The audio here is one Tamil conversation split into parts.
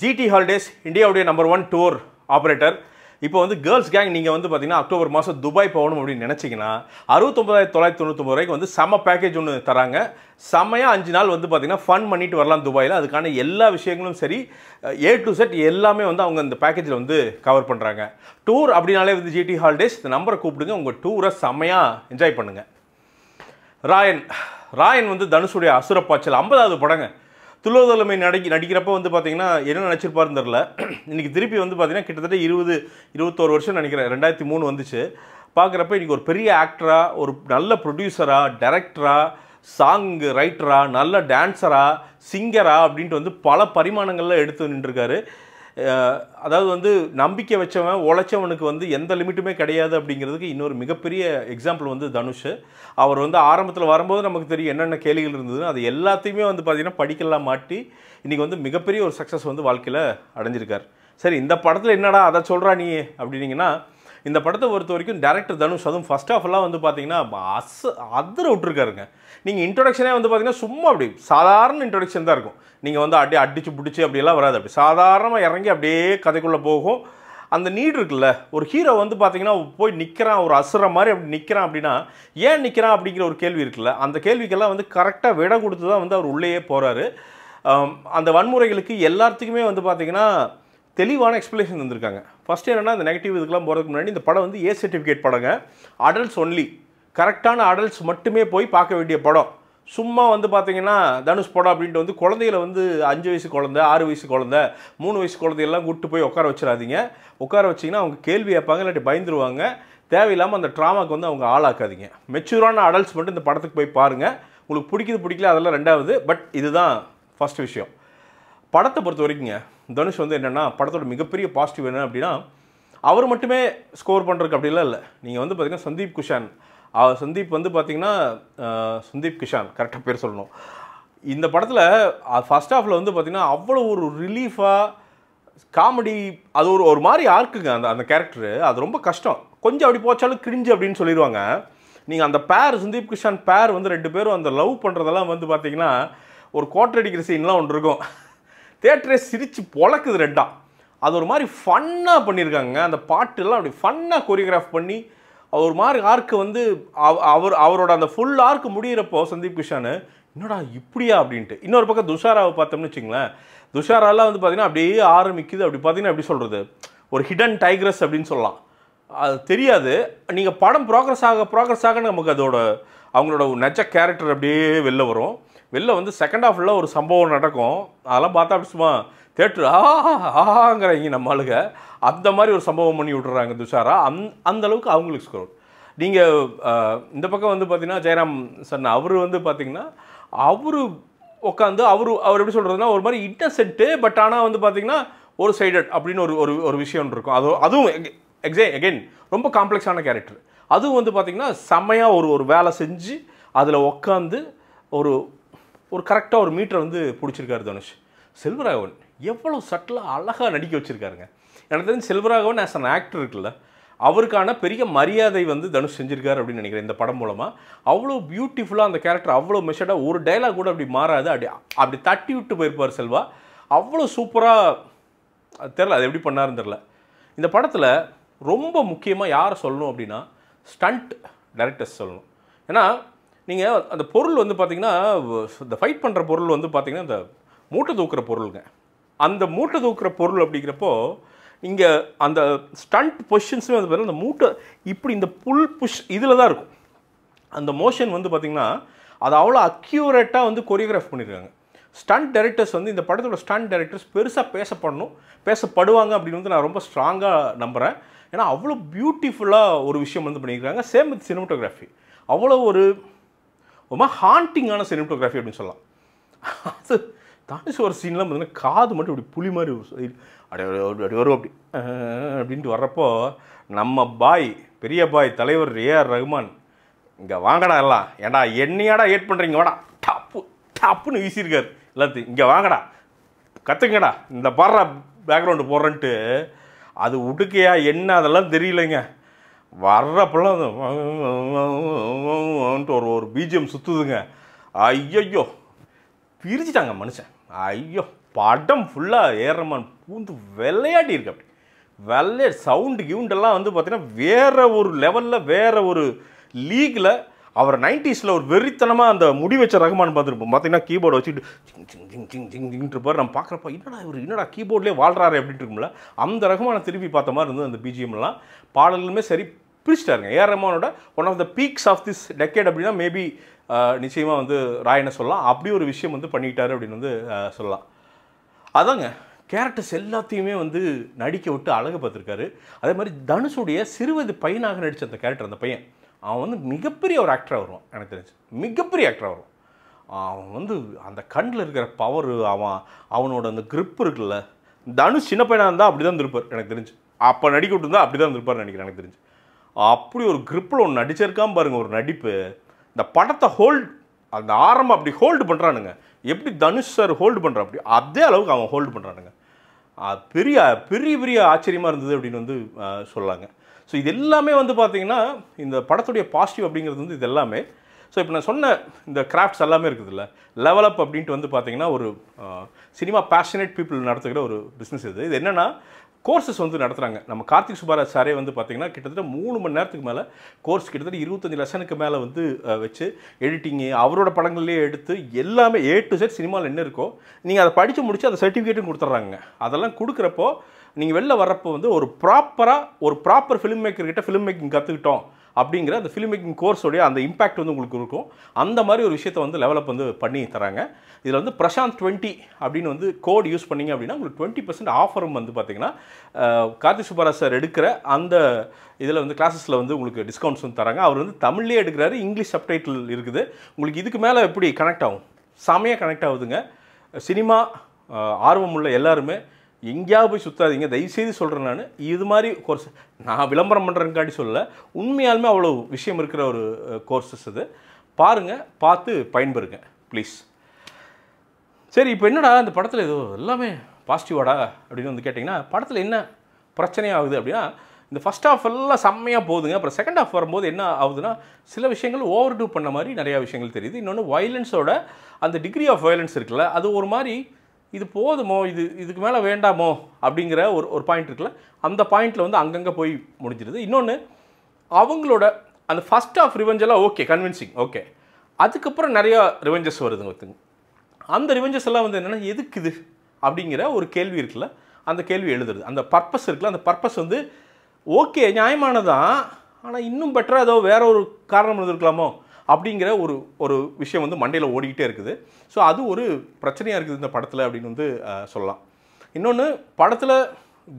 GT Holidays இந்தியாவுடைய நம்பர் 1 டூர் ஆப்ரேட்டர். இப்போ வந்து கேர்ள்ஸ் கேங் நீங்கள் வந்து பார்த்தீங்கன்னா அக்டோபர் மாதம் துபாய் போகணும் அப்படின்னு நினச்சிங்கன்னா 69,999 ரூபாய்க்கு வந்து செம்ம பேக்கேஜ் ஒன்று தராங்க. செம்மையாக 5 நாள் வந்து பார்த்தீங்கன்னா ஃபன் பண்ணிட்டு வரலாம் துபாயில். அதுக்கான எல்லா விஷயங்களும் சரி A to Z எல்லாமே வந்து அவங்க இந்த பேக்கேஜில் வந்து கவர் பண்ணுறாங்க. டூர் அப்படின்னாலே வந்து GT Holidays இந்த நம்பரை கூப்பிடுங்க, உங்கள் டூரை செம்மையாக என்ஜாய் பண்ணுங்கள். ராயன் வந்து தனுஷுடைய அசுரப்பாய்ச்சல் 50வது படங்க. துளோதலமை நடிக்கிறப்போ வந்து பார்த்தீங்கன்னா என்ன நினச்சிருப்பாருன்னு தெரில. இன்றைக்கி திருப்பி வந்து பார்த்தீங்கன்னா கிட்டத்தட்ட 21 வருஷம் நினைக்கிறேன், 2003 வந்துச்சு. பார்க்குறப்ப இன்றைக்கி ஒரு பெரிய ஆக்டராக, ஒரு நல்ல ப்ரொடியூசராக, டைரக்டராக, சாங் ரைட்டராக, நல்ல டான்ஸராக, சிங்கராக அப்படின்ட்டு வந்து பல பரிமாணங்களில் எடுத்து நின்றுருக்காரு. அதாவது வந்து நம்பிக்கை வச்சவன் உழைச்சவனுக்கு வந்து எந்த லிமிட்டுமே கிடையாது அப்படிங்கிறதுக்கு இன்னொரு மிகப்பெரிய எக்ஸாம்பிள் வந்து தனுஷ். அவர் வந்து ஆரம்பத்தில் வரும்போது நமக்கு தெரியும் என்னென்ன கேள்விகள் இருந்ததுன்னு, அது எல்லாத்தையுமே வந்து பார்த்திங்கன்னா படிக்கலாம் மாட்டி இன்றைக்கி வந்து மிகப்பெரிய ஒரு சக்ஸஸ் வந்து வாழ்க்கையில் அடைஞ்சிருக்கார். சரி, இந்த படத்தில் என்னடா அதை சொல்கிறா நீ அப்படின்னீங்கன்னா, இந்த படத்தை பொறுத்த வரைக்கும் டேரக்டர் தனுஷ் அதுவும் ஃபஸ்ட் ஆஃப்லாம் வந்து பார்த்தீங்கன்னா அதிர விட்டுருக்காருங்க. நீங்கள் இன்ட்ரொடக்ஷனே வந்து பார்த்தீங்கன்னா சும்மா அப்படி சாதாரண இன்ட்ரொடக்ஷன் தான் இருக்கும். நீங்கள் வந்து அப்படியே அடிச்சு பிடிச்சி அப்படியெல்லாம் வராது. அப்படி சாதாரணமாக இறங்கி அப்படியே கதைக்குள்ளே போகும். அந்த நீட் இருக்குல்ல, ஒரு ஹீரோ வந்து பார்த்தீங்கன்னா போய் நிற்கிறான், ஒரு அசுர மாதிரி அப்படி நிற்கிறான் அப்படின்னா ஏன் நிற்கிறான் அப்படிங்கிற ஒரு கேள்வி இருக்குல்ல, அந்த கேள்விக்கெல்லாம் வந்து கரெக்டாக விட கொடுத்து தான் வந்து அவர் உள்ளேயே போகிறாரு. அந்த வன்முறைகளுக்கு எல்லாத்துக்குமே வந்து பார்த்தீங்கன்னா தெளிவான எக்ஸ்பிளேஷன் வந்திருக்காங்க. ஃபஸ்ட்டு என்னென்னா, இந்த நெகட்டிவ் இதுக்கெல்லாம் போகிறதுக்கு முன்னாடி இந்த படம் வந்து A சர்டிஃபிகேட் படங்க, அடல்ட்ஸ் ஒன்லி, கரெக்டான அடல்ட்ஸ் மட்டுமே போய் பார்க்க வேண்டிய படம். சும்மா வந்து பார்த்தீங்கன்னா தனுஷ் படம் அப்படின்ட்டு வந்து குழந்தைகளை வந்து 5 வயசு குழந்தை, 6 வயசு குழந்தை, 3 வயசு குழந்தையெல்லாம் கூப்பிட்டு போய் உட்கார வச்சிடாதீங்க. உட்கார வச்சிங்கன்னா அவங்க கேள்வி கேட்பாங்க, இல்லாட்டி பயந்துருவாங்க. தேவையில்லாமல் அந்த ட்ராமாக்கு வந்து அவங்க ஆளாக்காதீங்க. மெச்சூரான அடல்ட்ஸ் மட்டும் இந்த படத்துக்கு போய் பாருங்கள். உங்களுக்கு பிடிக்கல அதெல்லாம் ரெண்டாவது. பட் இதுதான் ஃபஸ்ட் விஷயம். படத்தை பொறுத்த வரைக்குங்க தனுஷ் வந்து என்னென்னா, படத்தோட மிகப்பெரிய பாசிட்டிவ் என்ன அப்படின்னா, அவர் மட்டுமே ஸ்கோர் பண்ணுறதுக்கு அப்படிலாம் இல்லை. நீங்கள் வந்து பார்த்தீங்கன்னா சந்தீப் வந்து பார்த்தீங்கன்னா சந்தீப் கிஷான் கரெக்டாக பேர் சொல்லணும். இந்த படத்தில் ஃபஸ்ட் ஹாஃபில் வந்து பார்த்தீங்கன்னா அவ்வளோ ஒரு ரிலீஃபாக காமெடி, அது ஒரு மாதிரி ஆர்க்குங்க. அந்த கேரக்டரு அது ரொம்ப கஷ்டம். கொஞ்சம் அப்படி போச்சாலும் கிரிஞ்சு அப்படின்னு சொல்லிடுவாங்க. நீங்கள் அந்த சந்தீப் கிஷான் பேர் வந்து 2 பேரும் அந்த லவ் பண்ணுறதெல்லாம் வந்து பார்த்தீங்கன்னா ஒரு கோட்டை அடிக்கிற சீன்லாம் ஒன்று இருக்கும். தேட்டரே சிரித்து பொழக்குது ரெண்டாம். அது ஒரு மாதிரி ஃபன்னாக பண்ணியிருக்காங்க. அந்த பாட்டுலாம் அப்படி ஃபன்னாக கொரியோகிராஃப் பண்ணி ஒரு மாதிரி ஆர்க்கு வந்து அவரோட அந்த ஃபுல் ஆர்க்கு முடிகிறப்போ சந்தீப் கிஷானு என்னடா இப்படியா அப்படின்ட்டு. இன்னொரு பக்கம் துஷாராவை பார்த்தோம்னு வச்சுங்களேன், துஷாராலாம் வந்து பார்த்திங்கன்னா அப்படியே ஆரம்பிக்குது. அப்படி பார்த்தீங்கன்னா எப்படி சொல்கிறது, ஒரு ஹிடன் டைக்ரஸ் அப்படின்னு சொல்லலாம். அது தெரியாது. நீங்கள் படம் ப்ராக்ரஸ் ஆக நமக்கு அவங்களோட நெஜ கேரக்டர் அப்படியே வெளில வந்து செகண்ட் ஹாஃபில் ஒரு சம்பவம் நடக்கும். அதெல்லாம் பார்த்தா அப்படி சும்மா தேட்டரு ஆங்கிறாங்க நம்ம ஆளுங்க. அந்த மாதிரி ஒரு சம்பவம் பண்ணி விட்டுறாங்க துஷாரா. அந்த அளவுக்கு அவங்களுக்கு ஸ்கோர். நீங்கள் இந்த பக்கம் வந்து பார்த்தீங்கன்னா ஜெயராம் சன் அவர் வந்து பார்த்தீங்கன்னா அவர் உட்காந்து அவர் எப்படி சொல்கிறதுனா ஒரு மாதிரி இன்னசென்ட்டு. பட் ஆனால் வந்து பார்த்தீங்கன்னா ஒரு சைடட் அப்படின்னு ஒரு விஷயம் இருக்கும். அதுவும் எகெயின் ரொம்ப காம்ப்ளெக்ஸான கேரக்டர். அதுவும் வந்து பார்த்தீங்கன்னா செம்மையாக ஒரு வேலை செஞ்சு அதில் உட்காந்து ஒரு கரெக்டாக ஒரு மீட்டரை வந்து பிடிச்சிருக்காரு தனுஷ். செல்வராகவன் எவ்வளோ சட்டிலாக அழகாக நடிக்க வச்சுருக்காருங்க. எனக்கு தெரிஞ்சு செல்வராகவன் ஆஸ் அன் ஆக்டர் இருக்குல்ல, அவருக்கான பெரிய மரியாதை வந்து தனுஷ் செஞ்சுருக்காரு அப்படின்னு நினைக்கிறேன் இந்த படம் மூலமாக. அவ்வளோ பியூட்டிஃபுல்லாக அந்த கேரக்டர் அவ்வளோ மெஷடாக, ஒரு டைலாக் கூட அப்படி மாறாது. அப்படி தட்டி விட்டு போயிருப்பார் செல்வா. அவ்வளோ சூப்பராக. அது தெரில, அது எப்படி பண்ணாருன்னு தெரில. இந்த படத்தில் ரொம்ப முக்கியமாக யாரை சொல்லணும் அப்படின்னா ஸ்டண்ட் டைரக்டர்ஸ் சொல்லணும். ஏன்னா நீங்கள் அந்த பொருள் வந்து பார்த்தீங்கன்னா இந்த ஃபைட் பண்ணுற பொருள் வந்து பார்த்தீங்கன்னா இந்த மூட்டை தூக்குற பொருளுங்க. அந்த மூட்டை தூக்குற பொருள் அப்படிங்கிறப்போ இங்கே அந்த ஸ்டண்ட் பொசிஷன்ஸுமே வந்து பார்த்தீங்கன்னா அந்த மூட்டை இப்படி இந்த புஷ் இதில் தான் இருக்கும். அந்த மோஷன் வந்து பார்த்திங்கன்னா அது அவ்வளோ அக்யூரேட்டாக வந்து கொரியோகிராஃப் பண்ணியிருக்காங்க. ஸ்டண்ட் டைரக்டர்ஸ் வந்து இந்த படத்தோட ஸ்டண்ட் டைரக்டர்ஸ் பெருசாக பேசப்படுவாங்க அப்படின்னு வந்து நான் ரொம்ப ஸ்ட்ராங்காக நம்புகிறேன். ஏன்னா அவ்வளோ பியூட்டிஃபுல்லாக ஒரு விஷயம் வந்து பண்ணியிருக்காங்க. Same with cinematography. அவ்வளோ ஒரு ஹாண்டிங்கான சினிமட்டோகிராஃபி அப்படின்னு சொல்லலாம். அது தனுஷ் ஒரு சீன்லாம் பார்த்தீங்கன்னா காது மட்டும் இப்படி புலி மாதிரி அப்படி வரும் அப்படி அப்படின்ட்டு வர்றப்போ நம்ம பெரிய பாய் தலைவர் A.R. ரஹ்மான் இங்கே வாங்கடா எல்லாம், ஏன்டா என்னையாடா ஏட் பண்ணுறீங்க, வாடா டப்புன்னு வீசியிருக்காரு எல்லாத்தையும், இங்கே வாங்கடா கற்றுங்கடா இந்த பாடுறா பேக்ரவுண்டு போடுறேன்ட்டு. அது உடுக்கையா என்ன அதெல்லாம் தெரியலைங்க. வர்றப்பெல்லாம் ஒரு பிஜிஎம் சுற்றுதுங்க. ஐயோ பிரிச்சுட்டாங்க மனுஷன். ஐயோ படம் ஃபுல்லாக ஏஆர் பூந்து விளையாடி இருக்கு. அப்படி சவுண்டு கிவுண்டெல்லாம் வந்து பார்த்தீங்கன்னா வேறு ஒரு லெவலில் வேறு ஒரு லீகில் அவர் 90s ஒரு வெறித்தனமாக அந்த முடி வச்ச ரஹ்மான் பார்த்துருப்போம். பார்த்தீங்கன்னா கீபோர்டு வச்சுட்டு ஜிங் இருப்பார். நம்ம பார்க்குறப்ப என்னடா கீபோர்ட்லேயே வாழ்றாரு அப்படின்ட்டு இருக்கும்ல, அந்த ரஹ்மானை திருப்பி பார்த்த மாதிரி இருந்தது அந்த பிஜிஎம்லாம். பாடல்களுமே சரி பிரிச்சிட்டாருங்க. ஏஆர் ரஹ்மானோட one of the peaks of this decade அப்படின்னா மேபி நிச்சயமாக வந்து ராயனை சொல்லலாம். அப்படி ஒரு விஷயம் வந்து பண்ணிக்கிட்டாரு அப்படின்னு வந்து சொல்லலாம். அதாங்க கேரக்டர்ஸ் எல்லாத்தையுமே வந்து நடிக்க விட்டு அழகு பார்த்துருக்காரு. அதே மாதிரி தனுஷுடைய சிறுவயது பையனாக நடித்த அந்த கேரக்டர், அந்த பையன் அவன் வந்து மிகப்பெரிய ஒரு ஆக்டராக வருவான். எனக்கு தெரிஞ்சு மிகப்பெரிய ஆக்டராக வருவான். அவன் வந்து அந்த கண்ணில் இருக்கிற பவர், அவனோட அந்த கிரிப் இருக்குல்ல. தனுஷ் சின்ன பையனாக இருந்தால் அப்படி தான் இருப்பார் எனக்கு தெரிஞ்சு. அப்போ நடிக்க விட்டுருந்தா அப்படி தான் இருப்பார்னு நினைக்கிறேன் எனக்கு தெரிஞ்சு. அப்படி ஒரு கிரிப்பில் ஒன்று நடிச்சிருக்காம பாருங்கள் ஒரு நடிப்பு. இந்த படத்தை அந்த ஆரம்பம் அப்படி ஹோல்டு பண்ணுறானுங்க. எப்படி தனுஷ் சார் ஹோல்டு பண்ணுறான் அப்படி அதே அளவுக்கு அவன் ஹோல்டு பண்ணுறானுங்க. பெரிய பெரிய பெரிய ஆச்சரியமாக இருந்தது அப்படின்னு வந்து சொல்லாங்க. ஸோ இது எல்லாமே வந்து பார்த்திங்கன்னா இந்த படத்துடைய பாசிட்டிவ் அப்படிங்கிறது வந்து இது எல்லாமே. ஸோ இப்போ நான் சொன்ன இந்த கிராஃப்ட்ஸ் எல்லாமே இருக்குதுல்ல, லெவல் அப் அப்படின்ட்டு வந்து பார்த்திங்கன்னா ஒரு சினிமா பேஷனேட் பீப்புள் நடத்துகிற ஒரு பிஸ்னஸ் இது என்னென்னா கோர்சஸ் வந்து நடத்துகிறாங்க. நம்ம கார்த்திக் சுப்பராஜ் சாரே வந்து பார்த்திங்கன்னா கிட்டத்தட்ட 3 மணி நேரத்துக்கு மேலே கோர்ஸ் கிட்டத்தட்ட 25 லட்சனுக்கு மேலே வந்து வச்சு எடிட்டிங்கு அவரோட படங்கள்லேயே எடுத்து எல்லாமே A to Z சினிமாவில் என்ன இருக்கோ நீங்கள் அதை படித்து முடித்து அந்த சர்டிஃபிகேட்டும் கொடுத்துட்றாங்க. அதெல்லாம் கொடுக்குறப்போ நீங்கள் வெளில வர்றப்போ வந்து ஒரு ப்ராப்பர் ஃபிலிம் மேக்கர்கிட்ட ஃபிலிம் மேக்கிங் கற்றுக்கிட்டோம் அப்படிங்கிற அந்த ஃபிலிம் மேக்கிங் கோர்ஸோடைய அந்த இம்பாக்ட் வந்து உங்களுக்கு இருக்கும். அந்த மாதிரி ஒரு விஷயத்தை வந்து லெவலப் வந்து பண்ணி தராங்க. இதில் வந்து பிரசாந்த் 20 அப்படின்னு வந்து கோட் யூஸ் பண்ணிங்க அப்படின்னா உங்களுக்கு 20% ஆஃபரும் வந்து பார்த்திங்கன்னா கார்த்திக் சுப்பராஜ் சார் எடுக்கிற அந்த இதில் வந்து கிளாஸஸில் வந்து உங்களுக்கு டிஸ்கவுண்ட்ஸ் வந்து தராங்க. அவர் வந்து தமிழ்லேயே எடுக்கிறாரு, இங்கிலீஷ் சப்டைட்டில் இருக்குது. உங்களுக்கு இதுக்கு மேலே எப்படி கனெக்ட் ஆகும், செமையாக கனெக்ட் ஆகுதுங்க. சினிமா ஆர்வம் உள்ள எல்லாருமே எங்கேயாவது போய் சுற்றாதீங்க, தயவுசெய்து சொல்கிறேன். நான் இது மாதிரி கோர்ஸ் நான் விளம்பரம் பண்ணுறேங்காட்டி சொல்லலை, உண்மையாலுமே அவ்வளோ விஷயம் இருக்கிற ஒரு கோர்சஸ் இது. பாருங்கள், பார்த்து பயன்பெறுங்க ப்ளீஸ். சரி, இப்போ என்னடா இந்த படத்தில் ஏதோ எல்லாமே பாசிட்டிவாடா அப்படின்னு வந்து கேட்டிங்கன்னா, படத்தில் என்ன பிரச்சனையாகுது அப்படின்னா, இந்த ஃபஸ்ட் ஹாஃப் எல்லாம் செம்மையாக போகுதுங்க. அப்புறம் செகண்ட் ஹாஃப் வரும்போது என்ன ஆகுதுன்னா, சில விஷயங்கள் ஓவர் டூ பண்ண மாதிரி நிறையா விஷயங்கள் தெரியுது. இன்னொன்று வயலன்ஸோட அந்த டிகிரி ஆஃப் வயலன்ஸ் இருக்குல்ல, அது ஒரு மாதிரி இது போதுமோ, இதுக்கு மேலே வேண்டாமோ அப்படிங்கிற ஒரு பாயிண்ட் இருக்குல்ல, அந்த பாயிண்டில் வந்து அங்கங்கே போய் முடிஞ்சிடுது. இன்னொன்று அவங்களோட அந்த ஃபஸ்ட் ஆஃப் ரிவெஞ்செல்லாம் ஓகே, கன்வின்சிங் ஓகே. அதுக்கப்புறம் நிறையா ரிவெஞ்சஸ் வருதுங்க ஒருத்தங்க. அந்த ரிவெஞ்சஸ் எல்லாம் வந்து என்னென்னா எதுக்கு இது அப்படிங்கிற ஒரு கேள்வி இருக்குல்ல, அந்த கேள்வி எழுதுறது. அந்த பர்பஸ் இருக்குல்ல, அந்த பர்பஸ் வந்து ஓகே நியாயமானதான், ஆனால் இன்னும் பெட்டராக ஏதோ வேற ஒரு காரணம் இருந்திருக்கலாமோ அப்படிங்கிற ஒரு விஷயம் வந்து மண்டையில் ஓடிக்கிட்டே இருக்குது. ஸோ அது ஒரு பிரச்சனையாக இருக்குது இந்த படத்தில் அப்படின்னு வந்து சொல்லலாம். இன்னொன்று படத்தில்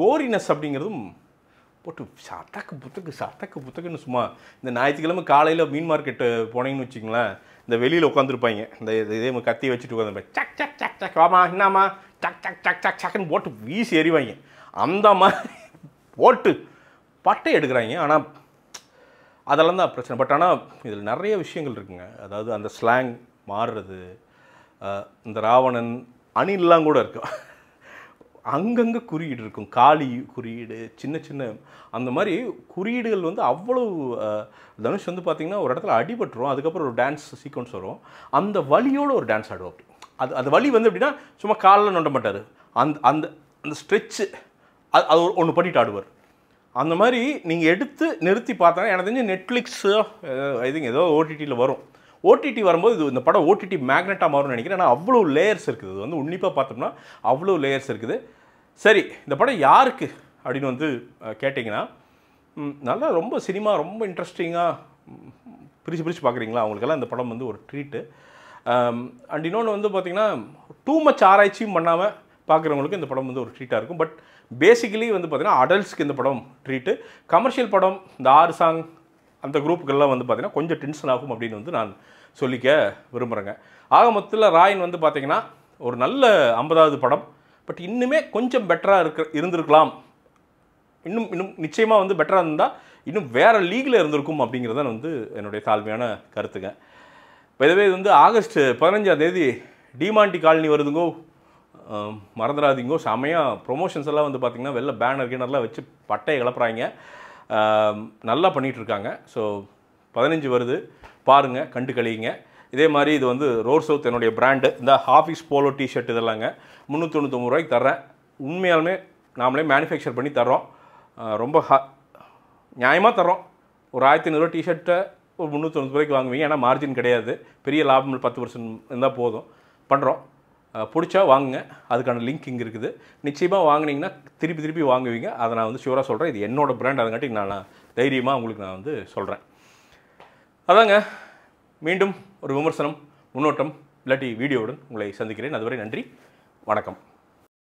கோரினஸ் அப்படிங்கிறதும் போட்டு சட்டக்கு புத்தக்குன்னு சும்மா இந்த ஞாயிற்றுக்கிழமை காலையில் மீன் மார்க்கெட்டு போனீங்கன்னு வச்சிங்களேன், இந்த வெளியில் உட்காந்துருப்பாங்க, இந்த இதே கத்தியை வச்சுட்டு உட்காந்துருப்பாங்க, சக் சக் சக் சக் வாமா என்னம்மா சக் சக் சக் சக் சக்குன்னு போட்டு வீசி எறிவாங்க. அந்த மாதிரி போட்டு பட்டை எடுக்கிறாங்க. ஆனால் அதெல்லாம் தான் பிரச்சனை. பட் ஆனால் இதில் நிறைய விஷயங்கள் இருக்குங்க. அதாவது அந்த ஸ்லாங் மாறுறது, இந்த ராவணன் அணிலெலாம் கூட இருக்கும், அங்கங்கே குறியீடு இருக்கும், காளி குறியீடு, சின்ன சின்ன அந்த மாதிரி குறியீடுகள் வந்து அவ்வளோ. தனுஷ் வந்து பார்த்திங்கன்னா ஒரு இடத்துல அடிபட்டுரும், அதுக்கப்புறம் ஒரு டான்ஸ் சீக்வன்ஸ் வரும், அந்த வலியோடு ஒரு டான்ஸ் ஆடுவோம். அப்படி அது வலி வந்து எப்படின்னா சும்மா காலில் நொண்ட மாட்டார், அந்த அந்த அந்த ஸ்ட்ரெச்சு அது ஒன்று பண்ணிட்டு ஆடுவார். அந்த மாதிரி நீங்கள் எடுத்து நிறுத்தி பார்த்தா எனக்கு தெரிஞ்சு நெட்ஃப்ளிக்ஸு ஐ திங்க் ஏதோ ஓடிடியில் வரும். ஓடிடி வரும்போது இது இந்த படம் ஓடிடி மேக்னெட்டாக மாறும்னு நினைக்கிறேன். ஆனால் அவ்வளோ லேயர்ஸ் இருக்குது. இது வந்து உன்னிப்பாக பார்த்தோம்னா அவ்வளோ லேயர்ஸ் இருக்குது. சரி, இந்த படம் யாருக்கு அப்படின்னு வந்து கேட்டிங்கன்னா, நல்லா ரொம்ப சினிமா ரொம்ப இன்ட்ரெஸ்டிங்காக பிரித்து பார்க்குறீங்களா, அவங்களுக்கெல்லாம் இந்த படம் வந்து ஒரு ட்ரீட்டு. அண்ட் இன்னொன்று வந்து பார்த்திங்கன்னா டூ மச் ஆராய்ச்சியும் பண்ணாமல் பார்க்குறவங்களுக்கு இந்த படம் வந்து ஒரு ட்ரீட்டாக இருக்கும். பட் பேசிக்கலி வந்து பார்த்திங்கன்னா அடல்ட்ஸ்க்கு இந்த படம் ட்ரீட்டு. கமர்ஷியல் படம் இந்த 6 சாங் அந்த குரூப்புக்கெல்லாம் வந்து பார்த்திங்கன்னா கொஞ்சம் டென்ஷன் ஆகும் அப்படின்னு வந்து நான் சொல்லிக்க விரும்புகிறேங்க. ஆக மொத்தத்தில் ராயன் வந்து பார்த்திங்கன்னா ஒரு நல்ல 50வது படம். பட் இன்னுமே கொஞ்சம் பெட்டராக இருந்திருக்கலாம். இன்னும் நிச்சயமாக வந்து பெட்டராக இருந்தால் இன்னும் வேறு லீகில் இருந்திருக்கும் அப்படிங்கிறத வந்து என்னுடைய தாழ்மையான கருத்துங்க. இதுவே வந்து ஆகஸ்ட் 15ஆம் தேதி டிமாண்டி காலனி வருதுங்கோ, மறந்துடாதீங்கோ. செமையாக ப்ரொமோஷன்ஸ் எல்லாம் வந்து பார்த்திங்கன்னா வெளில பேனர் கிணர்லாம் வச்சு பட்டையை கிளப்புறாங்க, நல்லா பண்ணிகிட்ருக்காங்க. ஸோ 15 வருது, பாருங்கள், கண்டு கழியுங்க. இதே மாதிரி இது வந்து ரோர் சவுத் என்னுடைய பிராண்டு. இந்த ஆஃபீஸ் போலோ டிஷர்ட் இதெல்லாங்க 399 ரூபாய்க்கு தர்றேன். உண்மையாலுமே நாமளே மேனுஃபேக்சர் பண்ணி தர்றோம். ரொம்ப நியாயமாக தர்றோம். ஒரு 1500 டிஷர்ட்டை ஒரு 390 ரூபாய்க்கு வாங்குவீங்க. ஏன்னா மார்ஜின் கிடையாது, பெரிய லாபம் 10% இருந்தால் போதும். பண்ணுறோம். பிடிச்சா வாங்குங்க. அதுக்கான லிங்க் இங்கே இருக்குது. நிச்சயமாக வாங்கினீங்கன்னா திருப்பி வாங்குவீங்க. அதை நான் வந்து ஷூராக சொல்கிறேன். இது என்னோடய பிராண்ட். அதுங்காட்டி நான் தைரியமாக உங்களுக்கு நான் வந்து சொல்கிறேன். அதாங்க, மீண்டும் ஒரு விமர்சனம், முன்னோட்டம் இல்லாட்டி வீடியோவுடன் உங்களை சந்திக்கிறேன். அதுவரை நன்றி, வணக்கம்.